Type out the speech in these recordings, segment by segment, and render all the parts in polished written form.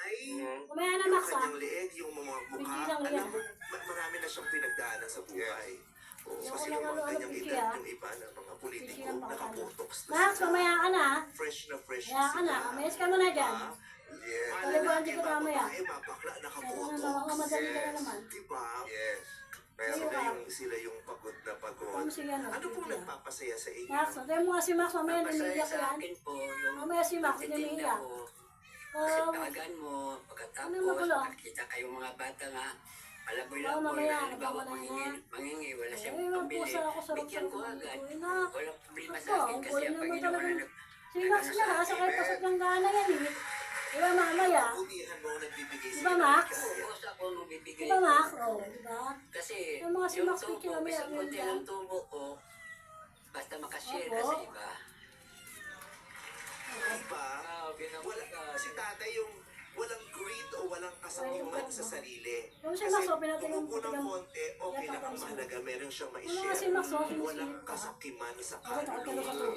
kamay, Kumaya na, yung Max, ah. kanyang leeg, yung mga mukha. Alam mo, marami na siyang pinagdaanan sa buhay. Oo, kasi yung mga kanyang edad, yung iba na mga politiko, nakabotox na Max, sila. kumaya ka na. Fresh na fresh Kaya ka na. Amayos ka muna dyan. Yes. Paliguan din ko mamaya. Mapakla, Kaya nakabotox. na, makamadali ka na naman. Diba? Yes. Sila yung pagod na pagod. Kung siya, no? Ano pong nagpapasaya sa inyo? Max, tayo mo nga si Max, mamaya Masaya namiyak sa yan. akin po yung Mamaya si Max, pagtitinda namiyak. ko. Oh, Sitagan mo, Ano pagkatapos magulo? nakita kayong mga bata nga, palaboy Oo, lang po, mamaya, halimbawa nagpapala mangingi, wala siyang eh, pambili, magpusa ako sa bigyan ko rupsan. agad. Uy, na. Walang problema sa Ako, akin ang kasi kulit ang naman Panginoon talaga. na Si Max na, sa kahit pasok ng gana yan eh. Diba mamaya? Butihan mo nagbibigay Diba, Max? Bukas ako magbibigay. Diba Max? Oh, diba? Kasi Yung mga si yung Max tubo, picture may isang konti yan. ng tubo ko, basta makashare Opo. na sa iba. Diba? Wala, si tatay yung walang greed o walang kasakiman sa sarili. Yung si Kasi Max, oh, pinatingin kung unang konti, okay lang ang mahalaga. Meron siyang Ano nga si ma-share. Max, oh, Walang sinisip ka. kasakiman sa Ako, takot ka to.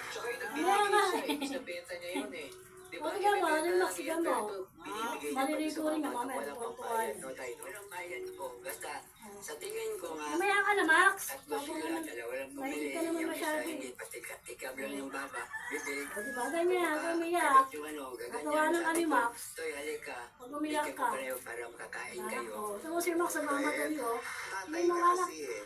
Tsaka yung Kaya nga nagbibigay eh. siya, binibenta niya yun eh. Di O, tignan mo, ano yung Max, tignan mo. Binibigay niya Maliligo rin nga mamaya. Walang pambayad, no, tayo. Walang bayad po. Basta sa tingin ko nga, Mamaya ka na, Max. tatlo Bago sila, naman. dalawa lang Mahilig pumili. ka naman Yung isa masyado eh. hindi, patikab lang yung baba. Bibig. O, diba, ganyan, umiyak. Kagat yung ano, Natawa gaganyan. ng Sabi ko, Animax. Toy, halika. Pag umiyak Bigyan ko ka. pareho para makakain kayo. O, ito mo si Max, sa mga madali, oh. Tatay May ka mga anak. kasi eh.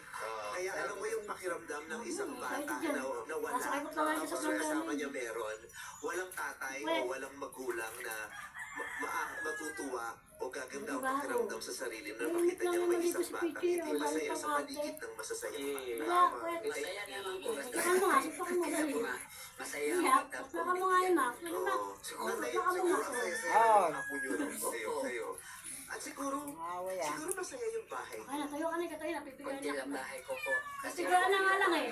Kaya alam mo yung pakiramdam ng isang bata kahit dyan. na wala. Nasa ikot lang tayo sa Tapos kasama planggani. niya meron. Walang tatay o Wait. walang magulang na matutuwa o gaganda ang Diba? pakiramdam sa sarili na May makita lang niya naman may dito isang si bata Pichi, hindi ang masaya galit sa ang paligid ng masasayang Yeah. Wala, tama. wait. Masaya naman po. Basta Tignan mo nga, sumpakan mo kaya dali. po nga, masaya Iyak, ako. Tapos sumpakan mo nga yun, Max. Ano, Max? Oo. Siguro Sumpakan mo, Max. Ako yun. Sa'yo. At siguro masaya yung bahay. Ay, natayo ka na, katayo na, pipigyan konti na. lang bahay ko po. Kasi Siguro na nga lang eh.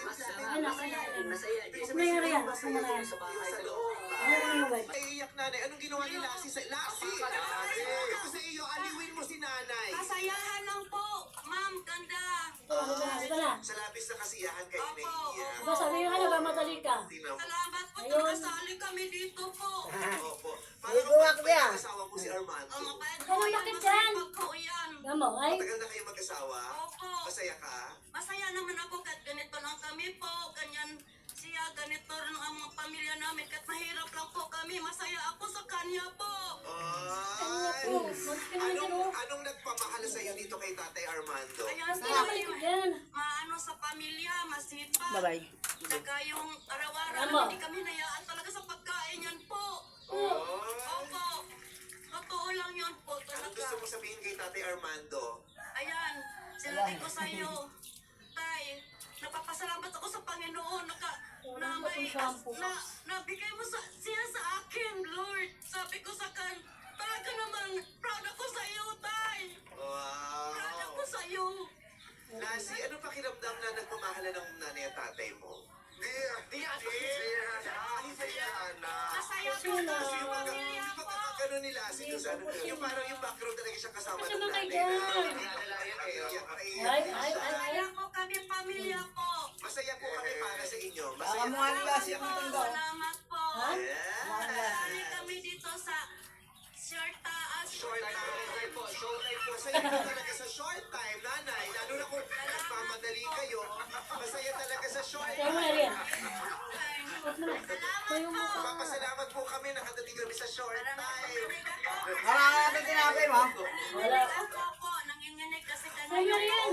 Masaya din. Masaya din. Ano nangyari yan? Gusto mo na yan. Sa Yung bahay sa ko. loob. Ano na yung wait? Naiiyak nanay. Anong ginawa ni Lassie sa... Lassie! Ito sa iyo, aliwin mo si nanay. Kasayahan lang po, ma'am, ganda. Ano ba na, dito na. Sa labis na kasiyahan kayo naiiyak. Diba, sabi nga na ba, madali ka. Tingnan mo. Salamat po, Ayun. nakasali kami dito po. Opo. Paano kung may asawa mo si Armando? Ang mabait Ano, po yan, bakit yan? masipag po yan. Diba mo, ay? Matagal na kayo mag-asawa? Opo. Masaya ka? Masaya naman ako kahit ganito lang kami po. Ganyan siya, ganito rin ang mga pamilya namin. Kahit mahirap lang po kami, masaya ako sa kanya po. Ano Ay! po? Mag-skin na dyan, oh. Anong nagpamahal sa iyo dito kay Tatay Armando? Kaya Basta na kayo dyan. maano sa pamilya, masipag. Bye-bye. Saka yung araw-araw, Tama. hindi kami nayaan talaga sa pagkain yan po. Oh. Opo. Totoo lang yun po Anong talaga. gusto mo sabihin kay Tatay Armando? Ayan, sinabi ko sa iyo, Tay, napapasalamat ako sa Panginoon na may nabigay mo siya sa akin, Lord. Sabi ko sa talaga naman, proud ako sa iyo, Tay. Proud ako Wow! sa iyo. Lassie, anong pakiramdam na nagmamahalan ng nanay at tatay mo? Masaya po sa pamilya Yung ko. pagkakagano ni Lassie doon sa ano, yung parang yung background talaga siya kasama Kasi ng mga nanay. kaibigan. Ay, ay, ay, ay. Masaya ko kami, pamilya po. Masaya po kami para sa inyo. Baka Masaya mo ang Lassie ang Po, matanda. salamat po. Ha? Kami kami dito sa short taas. Short time po. Masaya po talaga sa short time, nanay. Lalo na kung nagmamadali kayo. Masaya talaga sa short Kaya mo na time. rin. Huwag mo na. Tayo mo ka. Papasalamat po kami. Nakadating kami sa short time. Wala ka na tinapay mo. Wala. Ako po, nanginginig kasi Kaya mo rin.